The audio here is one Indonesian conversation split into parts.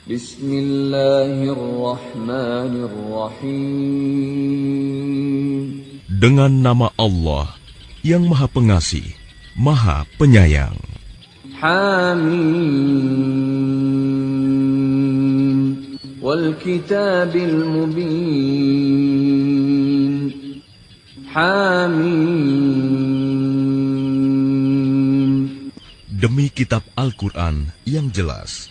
Bismillahirrahmanirrahim. Dengan nama Allah yang Maha Pengasih, Maha Penyayang. Hamim. Wal kitabil mubin. Hamim. Demi kitab Al-Quran yang jelas.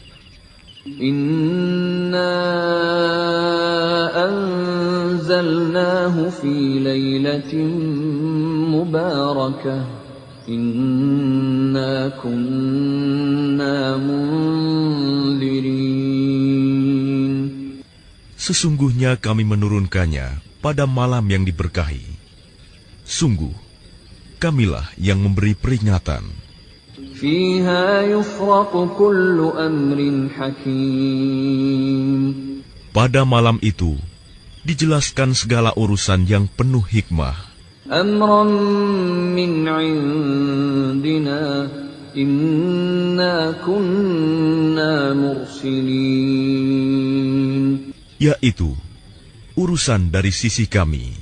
Inna anzalnahu fi lailatin mubarakah. Inna kunna munzirin. Sesungguhnya kami menurunkannya pada malam yang diberkahi. Sungguh, kamilah yang memberi peringatan. Fiha yufraqu kullu amrin hakim. Pada malam itu, dijelaskan segala urusan yang penuh hikmah. Amran min indina, inna kunna mursilin. Yaitu, urusan dari sisi kami.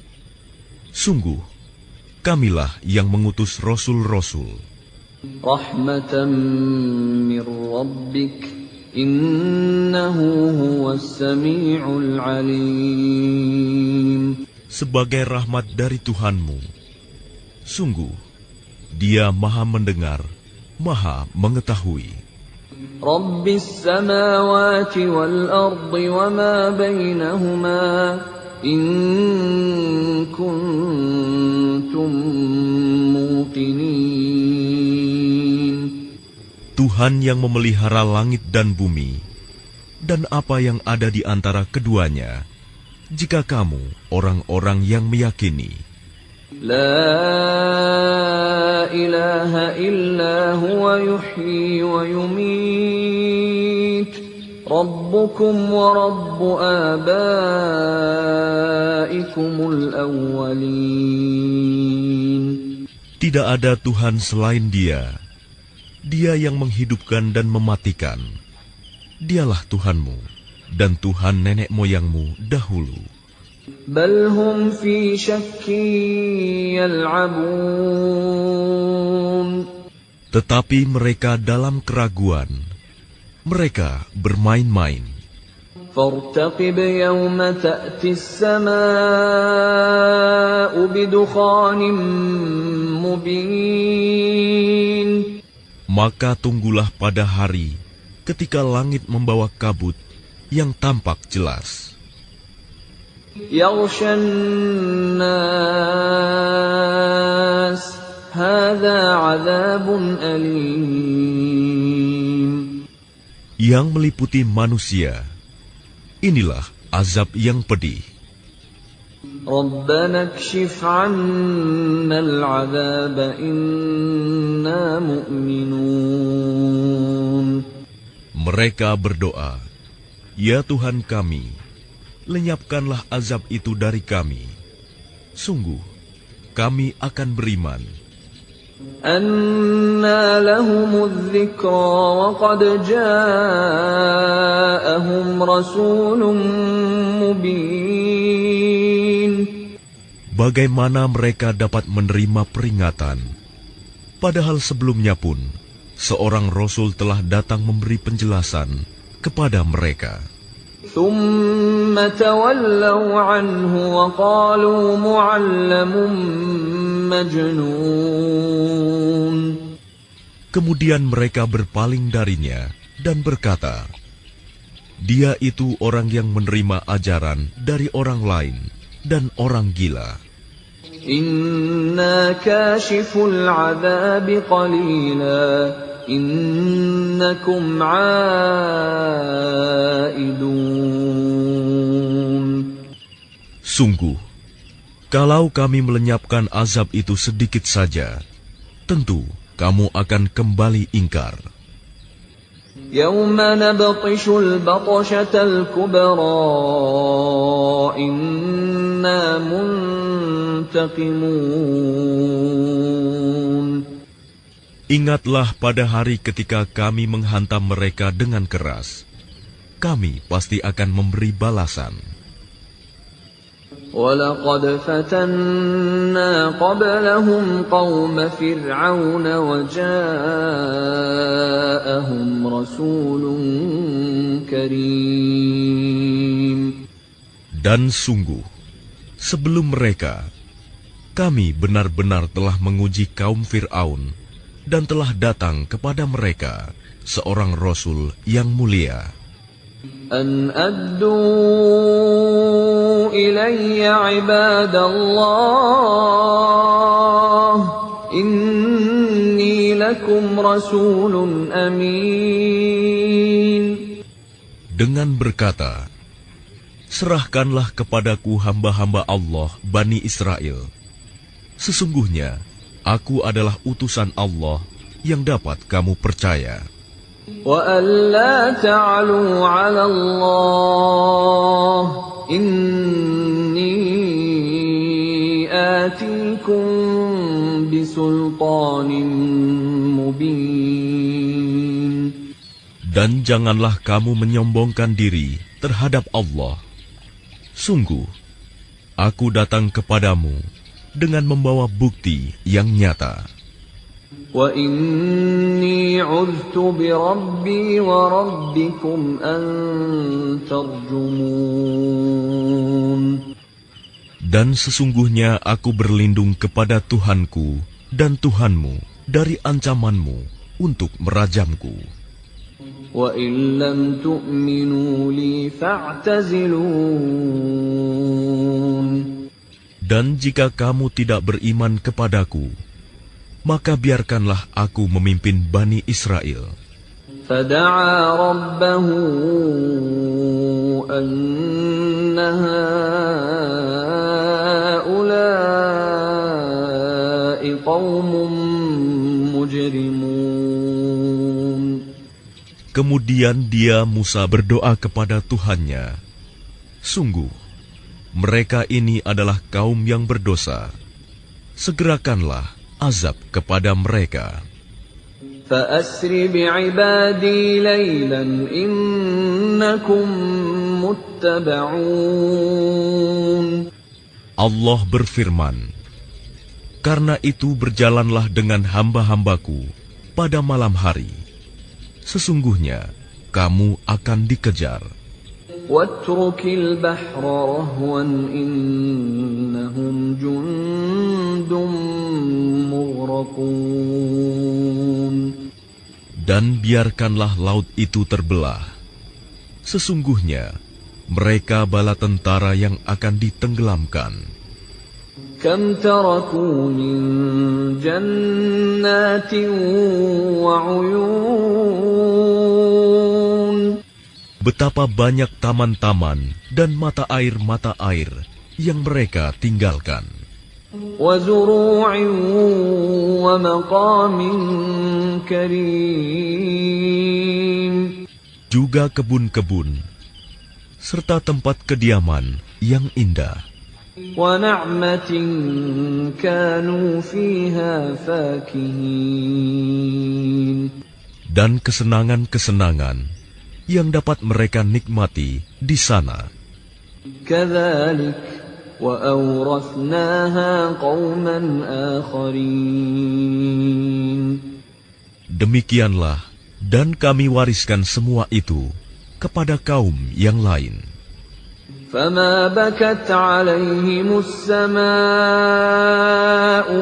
Sungguh, kamilah yang mengutus rasul-rasul. Rahmatan min rabbik, innahu huwas sami'ul alim. Sebagai rahmat dari Tuhanmu, sungguh, Dia Maha Mendengar, Maha Mengetahui. Rabbis samawati wal ardi wa ma bainahuma, in kuntum muqinin. Tuhan yang memelihara langit dan bumi, dan apa yang ada di antara keduanya, jika kamu orang-orang yang meyakini. La ilaha illa huwa yuhyi wa yumit. Rabbukum wa rabbu abaikumul awwalin. Tidak ada Tuhan selain Dia. Dia yang menghidupkan dan mematikan. Dialah Tuhanmu dan Tuhan nenek moyangmu dahulu. Bal hum fi syakkin yal'abun. Tetapi mereka dalam keraguan. Mereka bermain-main. Fartaqib yawma ta'ti as-samaa'u bidukhanin mubin. Maka tunggulah pada hari ketika langit membawa kabut yang tampak jelas. Yaghshan nas, hadza 'adzabun alim. Yang meliputi manusia, inilah azab yang pedih. Rabbana kshif 'anna al-'adzaba inna mu'minun. Mereka berdoa, "Ya Tuhan kami, lenyapkanlah azab itu dari kami. Sungguh, kami akan beriman." Anna lahumudz dzikra wa qad ja'ahum rasulun mubin. Bagaimana mereka dapat menerima peringatan, padahal sebelumnya pun seorang rasul telah datang memberi penjelasan kepada mereka. Thumma tawallaw anhu wa qalu mu'allamun majnun. Kemudian mereka berpaling darinya dan berkata, "Dia itu orang yang menerima ajaran dari orang lain dan orang gila." Inna kashiful 'adzabi qalila, innakum 'aidun. Sungguh, kalau kami melenyapkan azab itu sedikit saja, tentu kamu akan kembali ingkar. Yawma nabtishul batshatal kubra, inna muntaqimun. Ingatlah pada hari ketika kami menghantam mereka dengan keras. kami pasti akan memberi balasan. وَلَقَدْ فَتَنَّا قَبْلَهُمْ قَوْمَ فِرْعَوْنَ وَجَاءَهُمْ رَسُولٌ كَرِيمٌ. Dan sungguh, sebelum mereka, kami benar-benar telah menguji kaum Fir'aun dan telah datang kepada mereka seorang Rasul yang mulia. أَنْ أَدُّوا إِلَيَّ عِبَادَ اللَّهِ إِنِّي لَكُمْ رَسُولٌ أَمِينٌ. Dengan berkata, serahkanlah kepadaku hamba-hamba Allah Bani Israel. Sesungguhnya, aku adalah utusan Allah yang dapat kamu percaya. وَأَلَّا تَعْلُوا عَلَى اللَّهِ إِنِّي آتِيكُم بِسُلْطَانٍ مُبِينٍ. Dan janganlah kamu menyombongkan diri terhadap Allah. Sungguh, aku datang kepadamu dengan membawa bukti yang nyata. وَإِنِّي عُذْتُ بِرَبِّي وَرَبِّكُمْ أَن تَرْجُمُونِ. Dan sesungguhnya aku berlindung kepada Tuhanku dan Tuhanmu dari ancamanmu untuk merajamku. وَإِن لَّمْ تُؤْمِنُوا لِي فَاعْتَزِلُونِ. Dan jika kamu tidak beriman kepadaku, maka biarkanlah aku memimpin Bani Israel. فَدَعَا رَبَّهُ أَنَّ هَٰؤُلَاءِ قَوْمٌ مُجْرِمُونَ. Kemudian dia Musa berdoa kepada Tuhannya, sungguh, mereka ini adalah kaum yang berdosa. Segerakanlah azab kepada mereka. فَأَسْرِ بِعِبَادِي لَيْلًا إِنَّكُمْ مُتَّبَعُونَ. Allah berfirman, karena itu berjalanlah dengan hamba-hambaku pada malam hari. Sesungguhnya kamu akan dikejar. وَاتْرُكِ الْبَحْرَ رَهْوًا إِنَّهُمْ جُندٌ مُغْرَقُونَ. Dan biarkanlah laut itu terbelah. Sesungguhnya mereka bala tentara yang akan ditenggelamkan. كَمْ تَرَكُوا مِنْ جَنَّاتٍ وَعُيُونٍ. Betapa banyak taman-taman dan mata air yang mereka tinggalkan. وَزُرُوعٍ وَمَقَامٍ كَرِيمٍ. Juga kebun-kebun, serta tempat kediaman yang indah. وَنَعْمَةٍ كَانُوا فِيهَا فَاكِهِينَ. Dan kesenangan-kesenangan yang dapat mereka nikmati di sana. كَذَلِكَ وَأَوْرَثْنَاهَا قَوْمًا آخَرِينَ. Demikianlah, dan kami wariskan semua itu kepada kaum yang lain. فَمَا بَكَتْ عَلَيْهِمُ السَّمَاءُ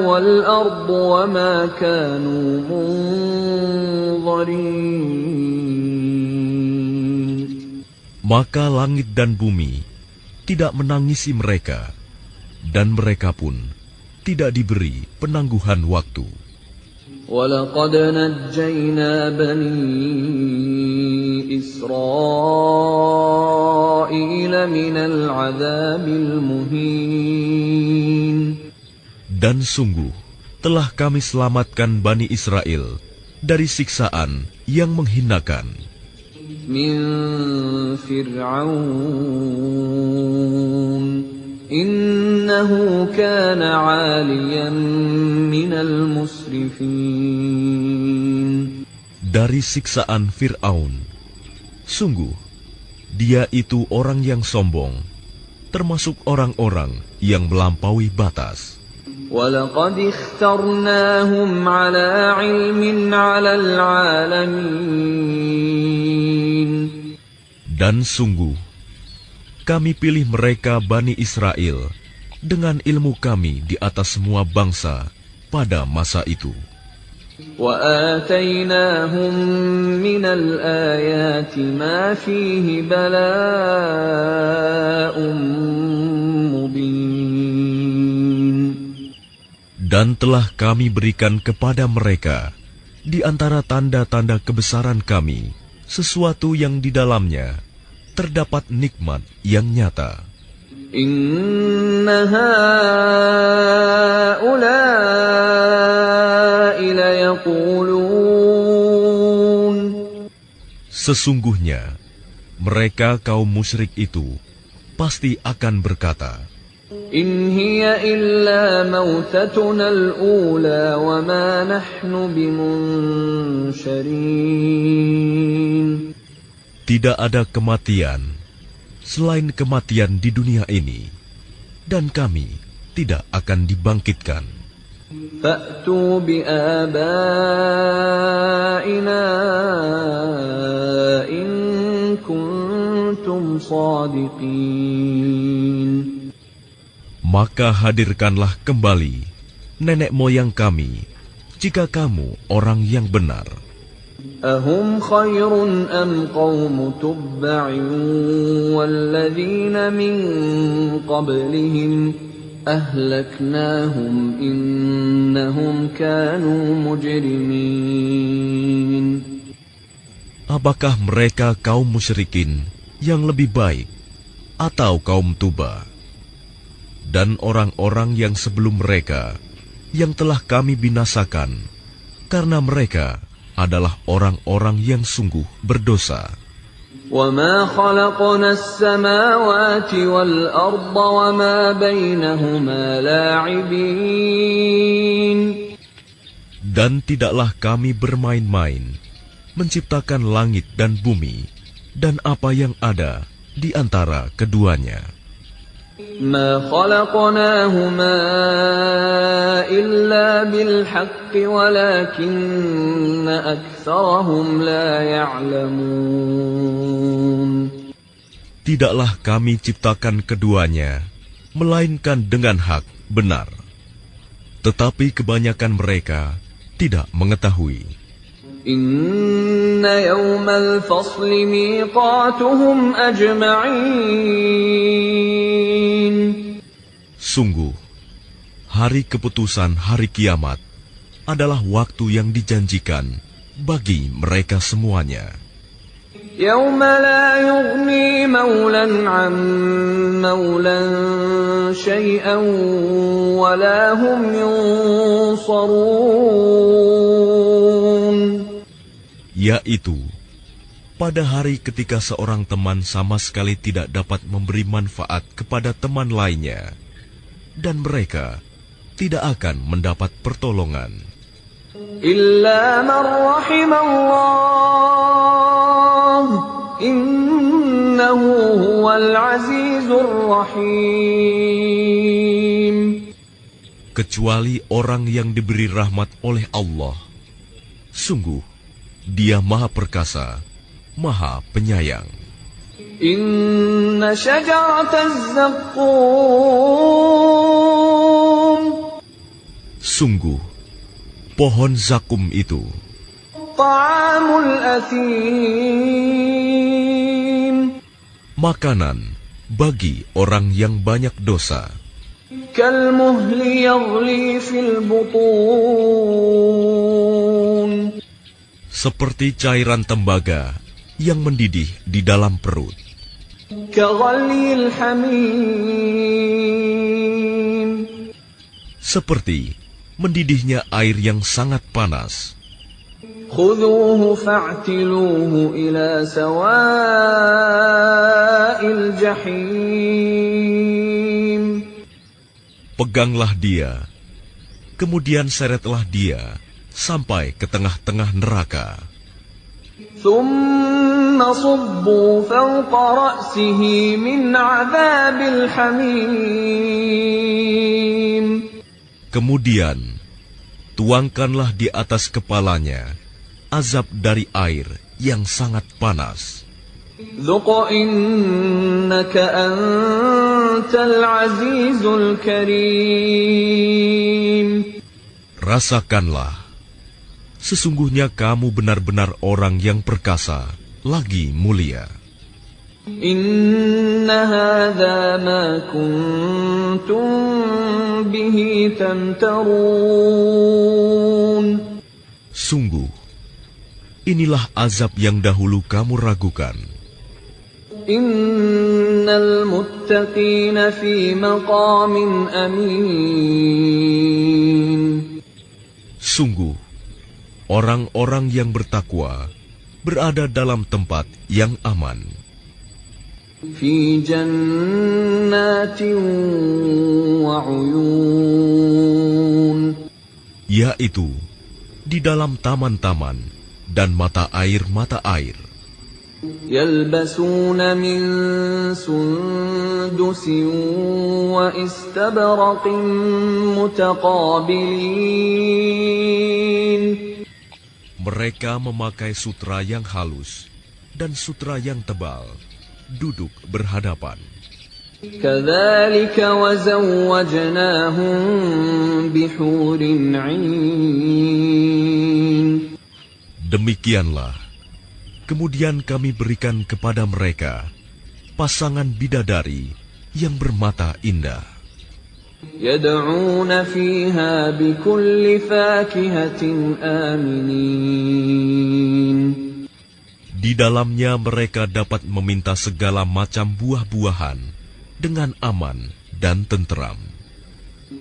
وَالْأَرْضُ وَمَا كَانُوا مُنظَرِينَ. Maka langit dan bumi tidak menangisi mereka, dan mereka pun tidak diberi penangguhan waktu. وَلَقَدْ نَجَّيْنَا بَنِي إِسْرَائِيلَ مِنَ الْعَذَابِ الْمُهِينِ. Dan sungguh telah kami selamatkan Bani Israel dari siksaan yang menghinakan. مِنْ فِرْعَوْنَ إِنَّهُ كَانَ عَالِيًا مِنَ الْمُسْرِفِينَ. Dari siksaan Fir'aun, sungguh Dia itu orang yang sombong, termasuk orang-orang yang melampaui batas. وَلَقَدِ اخْتَرْنَاهُمْ عَلَى عِلْمٍ عَلَى الْعَالَمِينَ. Dan sungguh, kami pilih mereka Bani Israel dengan ilmu kami di atas semua bangsa pada masa itu. وَآتَيْنَاهُمْ مِنَ الْآيَاتِ مَا فِيهِ بَلَاءٌ مُبِينٌ. Dan telah kami berikan kepada mereka di antara tanda-tanda kebesaran kami sesuatu yang di dalamnya terdapat nikmat yang nyata. Inna haula'i layaqulun. Sesungguhnya mereka kaum musyrik itu pasti akan berkata, In hiya illa mautatuna al-ula wa ma nahnu bimunsharin. tidak ada kematian selain kematian di dunia ini, dan kami tidak akan dibangkitkan. Fa'tu bi'abaina in kuntum shadiqin. Maka hadirkanlah kembali nenek moyang kami, jika kamu orang yang benar. Ahum khairun am qawmu tubba'in walladzina min qablihim ahlaknahum innahum kanu mujrimin. Apakah mereka kaum musyrikin yang lebih baik atau kaum Tuba? Dan orang-orang yang sebelum mereka yang telah kami binasakan, karena mereka adalah orang-orang yang sungguh berdosa. وَمَا خَلَقْنَا السَّمَاوَاتِ وَالْأَرْضَ وَمَا بَيْنَهُمَا لَاعِبِينَ. Dan tidaklah kami bermain-main menciptakan langit dan bumi dan apa yang ada di antara keduanya. مَا خَلَقْنَاهُمَا إِلَّا بِالْحَقِّ وَلَكِنَّ أَكْثَرَهُمْ لَا يَعْلَمُونَ. Tidaklah kami ciptakan keduanya melainkan dengan hak benar, tetapi kebanyakan mereka tidak mengetahui. Inna yawmal fasli miqatuhum ajma'in. Sungguh, hari keputusan hari kiamat adalah waktu yang dijanjikan bagi mereka semuanya. Yawma la yughni maulan 'an maulan syai'an wa la hum yunsarun. Yaitu, pada hari ketika seorang teman sama sekali tidak dapat memberi manfaat kepada teman lainnya, dan mereka tidak akan mendapat pertolongan. Illa man rahimallah, innahu huwal azizur rahim. Kecuali orang yang diberi rahmat oleh Allah. Sungguh, Dia Maha Perkasa, Maha Penyayang. Inna syajarataz zaqqum. Sungguh, pohon zakum itu Ta'amul athim. makanan bagi orang yang banyak dosa. Kalmuhli yaghli fil butun. Seperti cairan tembaga yang mendidih di dalam perut. Kaghalil hamim. Seperti mendidihnya air yang sangat panas. Khudhuhu fa'tiluhu ila sawa'il jahim. Peganglah dia, kemudian seretlah dia sampai ke tengah-tengah neraka. ثم صبوا فوق رأسه من عذاب الحميم. Kemudian, tuangkanlah di atas kepalanya azab dari air yang sangat panas. ذق إنك أنت العزيز الكريم. Rasakanlah, sesungguhnya kamu benar-benar orang yang perkasa, lagi mulia. إن هذا ما كنتم به تمترون. Sungguh, inilah azab yang dahulu kamu ragukan. إن المتقين في مقام أمين. Sungguh, orang-orang yang bertakwa berada dalam tempat yang aman. في جنات وعيون. Yaitu di dalam taman-taman dan mata air-mata air. يلبسون من سندس واستبرق متقابلين. Mereka memakai sutra yang halus dan sutra yang tebal, duduk berhadapan. كذلك وزوجناهم بحور عين. Demikianlah, kemudian kami berikan kepada mereka pasangan bidadari yang bermata indah. يدعون فيها بكل فاكهة آمنين. Di dalamnya mereka dapat meminta segala macam buah-buahan dengan aman dan tenteram.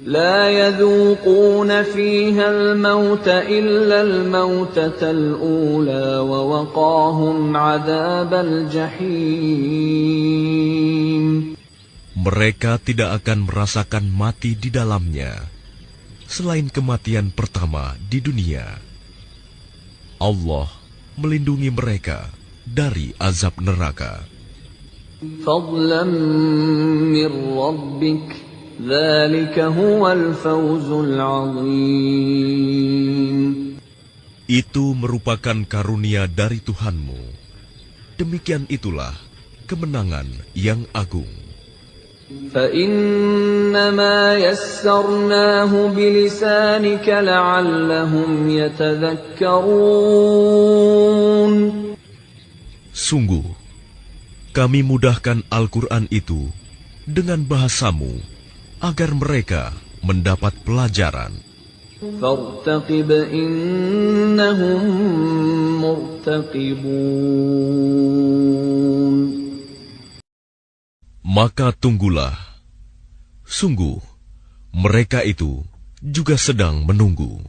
لا يذوقون فيها الموت إلا الموتة الأولى ووقاهم عذاب الجحيم. Mereka tidak akan merasakan mati di dalamnya, selain kematian pertama di dunia. Allah melindungi mereka dari azab neraka. فضلا من ربك ذلك هو الفوز العظيم. Itu merupakan karunia dari Tuhanmu. Demikian itulah kemenangan yang agung. فإنما يسرناه بلسانك لعلهم يتذكرون. Sungguh, kami mudahkan Al-Quran itu dengan bahasamu agar mereka mendapat pelajaran. فارتقب إنهم مرتقبون. Maka tunggulah, sungguh mereka itu juga sedang menunggu.